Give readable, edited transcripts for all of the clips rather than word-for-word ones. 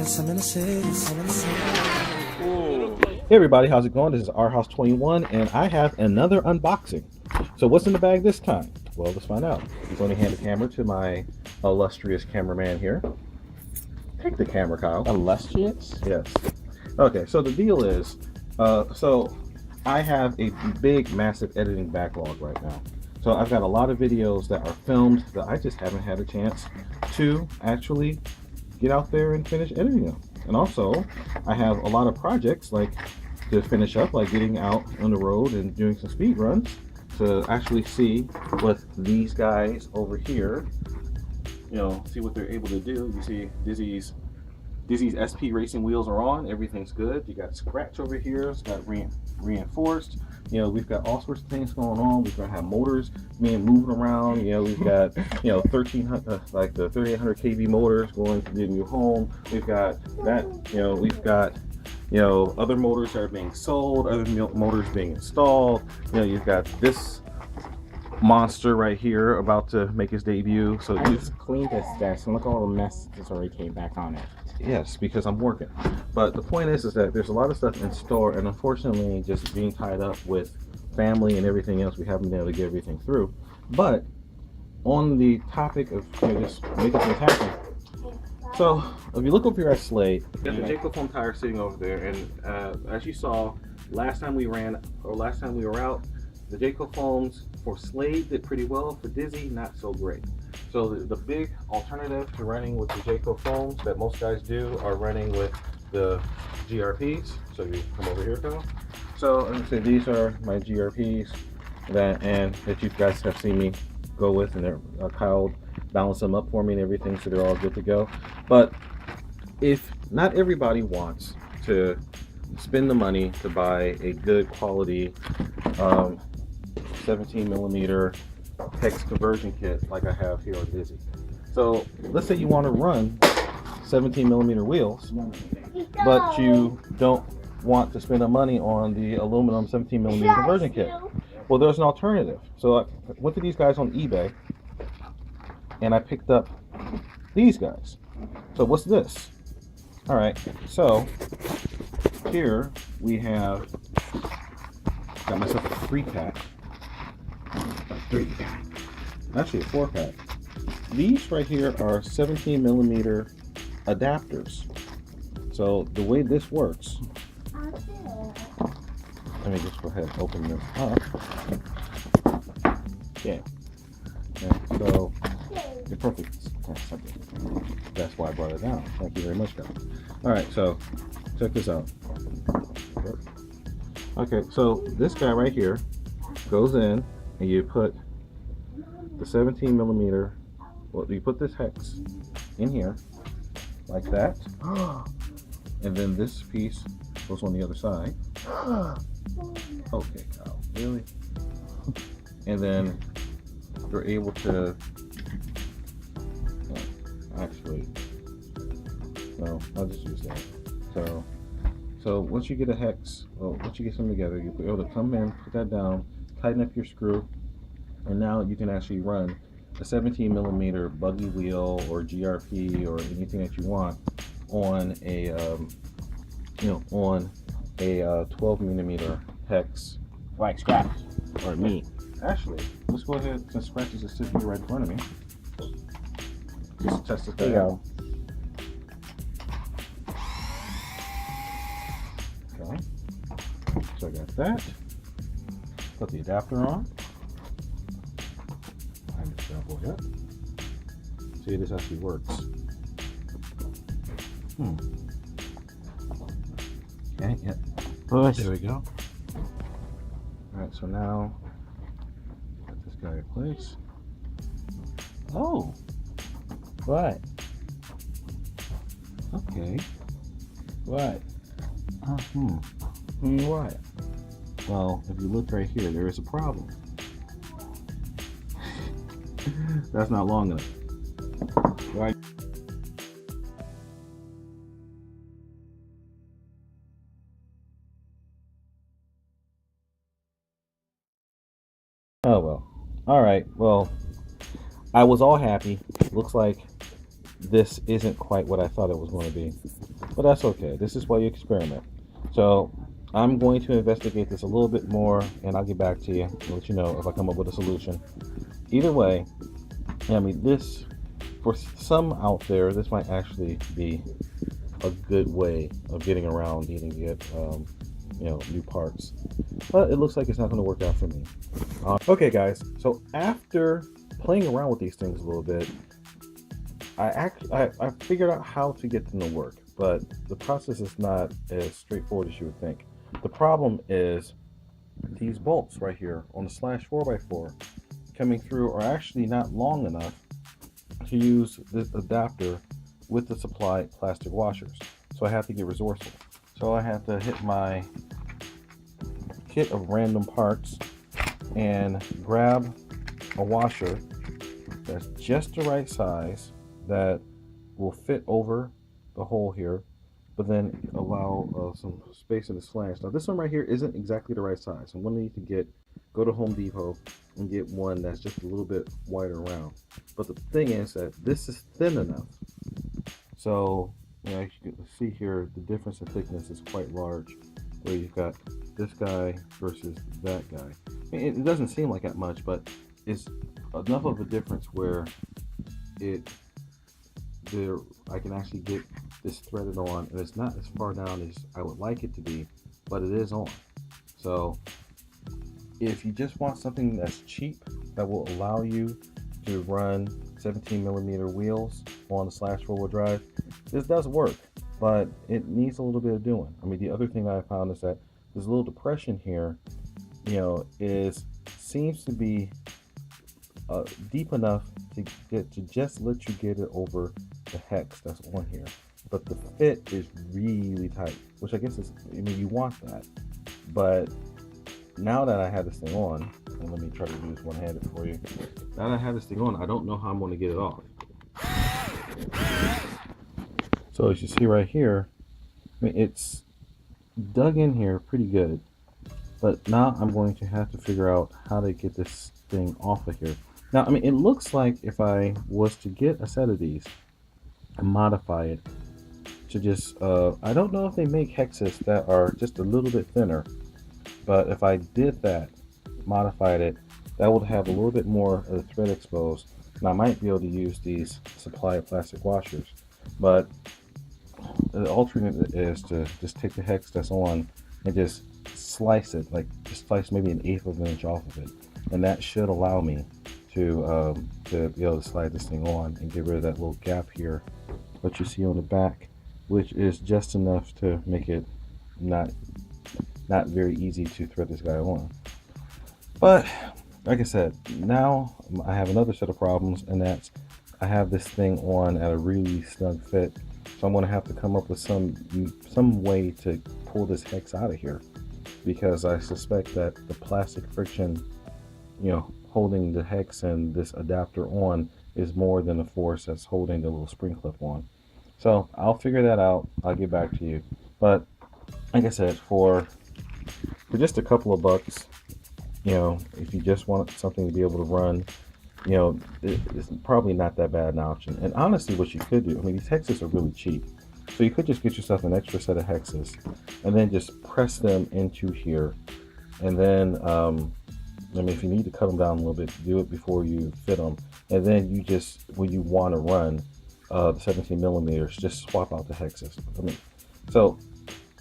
Hey everybody, how's it going? This is rhouse21 and I have another unboxing. So what's in the bag this time? Well, let's find out. I'm going to hand the camera to my illustrious cameraman here. Take the camera, Kyle. Illustrious? Yes. Okay, so the deal is, so I have a big, massive editing backlog right now. So I've got a lot of videos that are filmed that I just haven't had a chance to actually get out there and finish editing them. And also, I have a lot of projects like to finish up, like getting out on the road and doing some speed runs to actually see what these guys over here, you know, see what they're able to do. You see Dizzy's SP racing wheels are on, everything's good. You got scratch over here, it's got reinforced. You know, we've got all sorts of things going on. We've got to have motors being moving around. You know, we've got, you know, 1300, like the 3800 kV motors going to the new home. We've got that, you know, we've got, you know, other motors that are being sold, other motors being installed. You know, you've got this monster right here about to make his debut. So I just cleaned this desk and look at all the mess that's already came back on it. Yes, because I'm working. But the point is that there's a lot of stuff in store, and unfortunately, just being tied up with family and everything else, we haven't been able to get everything through. But on the topic of, you know, just making things happen, so if you look over here at Slade, there's a Jayco foam tire sitting over there, and as you saw last time we ran, or last time we were out, the Jayco foams for Slade did pretty well. For Dizzy, not so great. So the big alternative to running with the Jayco foams that most guys do are running with the GRPs. So you come over here, Kyle. So I'm gonna say these are my GRPs that you guys have seen me go with, and they're Kyle balanced them up for me and everything, so they're all good to go. But if not everybody wants to spend the money to buy a good quality 17 millimeter hex conversion kit like I have here on Dizzy. So let's say you want to run 17 millimeter wheels, but you don't want to spend the money on the aluminum 17 millimeter conversion kit. Well, there's an alternative. So I went to these guys on eBay and I picked up these guys. So what's this? All right, so here we have, got myself a 3-pack. Actually a 4-pack. These right here are 17 millimeter adapters. So the way this works, let me just go ahead and open this up. Yeah. So the perfect. That's why I brought it down. Thank you very much, guys. All right, so check this out. Okay, so this guy right here goes in, and you put the 17 millimeter, well, you put this hex in here like that, and then this piece goes on the other side. Okay, Kyle, really? And then you're able to actually, no, I'll just use that. So once you get a hex, well, once you get something together, you'll be able to come in, put that down, tighten up your screw, and now you can actually run a 17 millimeter buggy wheel or GRP or anything that you want on a you know, on a 12 millimeter hex, Like Scratch or me. Actually, let's go ahead, since Scratch is sitting here right in front of me, just test it There you out. go. Okay, so I got that. Put the adapter on. Line this bad boy up. See, this actually works. Okay, yep. Push. There we go. Alright, so now put this guy in place. Oh, What? okay. What? What? Well, if you look right here, there is a problem. That's not long enough. Why? Oh well. All right. Well, I was all happy. Looks like this isn't quite what I thought it was going to be. but that's okay. This is why you experiment. So I'm going to investigate this a little bit more, and I'll get back to you and let you know if I come up with a solution. Either way, I mean, this, for some out there, this might actually be a good way of getting around needing to get, new parts. But it looks like it's not going to work out for me. Okay, guys. So after playing around with these things a little bit, I figured out how to get them to work, but the process is not as straightforward as you would think. The problem is these bolts right here on the slash 4x4 coming through are actually not long enough to use this adapter with the supplied plastic washers. So I have to get resourceful. So I have to hit my kit of random parts and grab a washer that's just the right size that will fit over the hole here, but then allow some space in the flange. Now this one right here isn't exactly the right size. I'm going to need to go to Home Depot and get one that's just a little bit wider around. But the thing is that this is thin enough. So as you can see here, the difference in thickness is quite large. Where you've got this guy versus that guy. I mean, it doesn't seem like that much, but it's enough of a difference where I can actually get this threaded on, and it's not as far down as I would like it to be, but it is on. So if you just want something that's cheap that will allow you to run 17mm wheels on the slash 4-wheel drive, this does work, but it needs a little bit of doing. I mean, the other thing that I found is that this little depression here, seems to be deep enough to just let you get it over the hex that's on here, but the fit is really tight, which I guess you want that. But now that I have this thing on, and let me try to do this one-handed for you. Now that I have this thing on, I don't know how I'm going to get it off. So as you see right here, it's dug in here pretty good, but now I'm going to have to figure out how to get this thing off of here. Now, it looks like if I was to get a set of these and modify it to just, I don't know if they make hexes that are just a little bit thinner, but if I did that, modified it, that would have a little bit more of the thread exposed, and I might be able to use these supplied plastic washers. But the alternate is to just take the hex that's on and just slice it, like just slice maybe 1/8 of an inch off of it, and that should allow me to be able to slide this thing on and get rid of that little gap here, what you see on the back, which is just enough to make it not very easy to thread this guy on. But like I said, now I have another set of problems, and that's I have this thing on at a really snug fit, so I'm going to have to come up with some way to pull this hex out of here, because I suspect that the plastic friction, holding the hex and this adapter on is more than the force that's holding the little spring clip on. So I'll figure that out. I'll get back to you. But like I said, for just a couple of bucks, if you just want something to be able to run, it's probably not that bad an option. And honestly, what you could do, these hexes are really cheap, so you could just get yourself an extra set of hexes and then just press them into here, and then if you need to cut them down a little bit, do it before you fit them, and then you just, when you want to run the 17mm, just swap out the hexes. So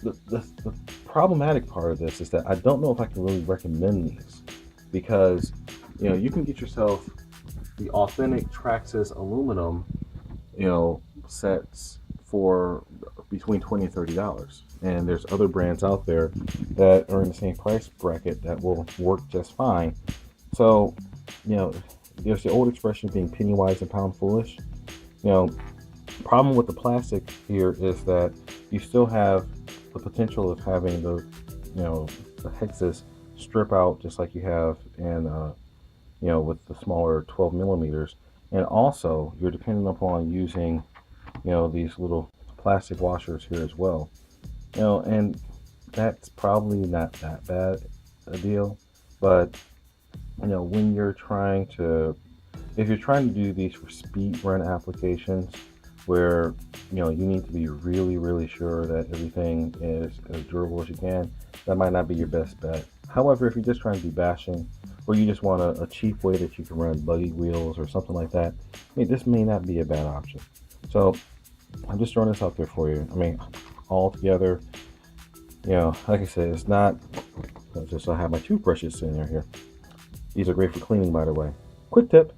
the problematic part of this is that I don't know if I can really recommend these, because you can get yourself the authentic Traxxas aluminum sets for between $20 and $30, and there's other brands out there that are in the same price bracket that will work just fine. So there's the old expression being penny wise and pound foolish. Problem with the plastic here is that you still have the potential of having the hexes strip out just like you have in with the smaller 12mm, and also you're dependent upon using these little plastic washers here as well, and that's probably not that bad a deal. But when you're trying to, if you're trying to do these for speed run applications, where you need to be really, really sure that everything is as durable as you can, that might not be your best bet. However, if you're just trying to do bashing, or you just want a cheap way that you can run buggy wheels or something like that, this may not be a bad option. So I'm just throwing this out there for you. All together, like I said, it's not just I have my toothbrushes in there here. These are great for cleaning, by the way. Quick tip.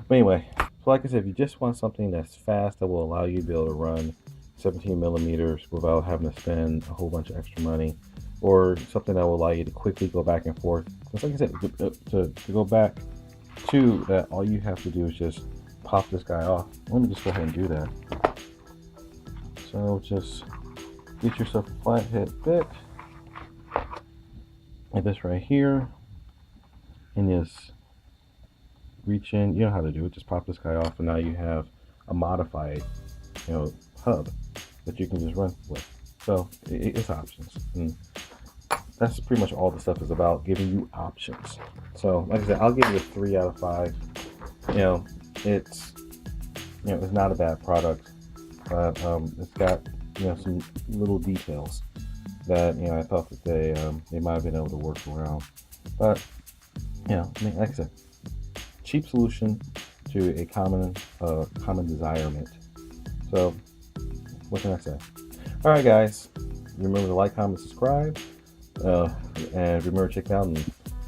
But anyway, so like I said, if you just want something that's fast that will allow you to be able to run 17 millimeters without having to spend a whole bunch of extra money, or something that will allow you to quickly go back and forth. Because like I said, to go back to that, all you have to do is just pop this guy off. Let me just go ahead and do that. So just get yourself a flathead bit, like this right here, and just reach in. You know how to do it. Just pop this guy off, and now you have a modified, hub that you can just run with. So it's options, and that's pretty much all the stuff is about, giving you options. So like I said, I'll give it a 3 out of 5. It's not a bad product, but it's got some little details that I thought that they might have been able to work around. But like I said, cheap solution to a common desirement. So what can I say? All right, guys, remember to like, comment, subscribe, and remember to check out on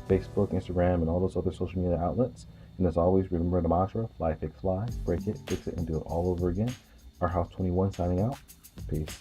Facebook, Instagram, and all those other social media outlets. And as always, remember the mantra: fly, fix, fly, break it, fix it, and do it all over again. Our House 21 signing out. Peace.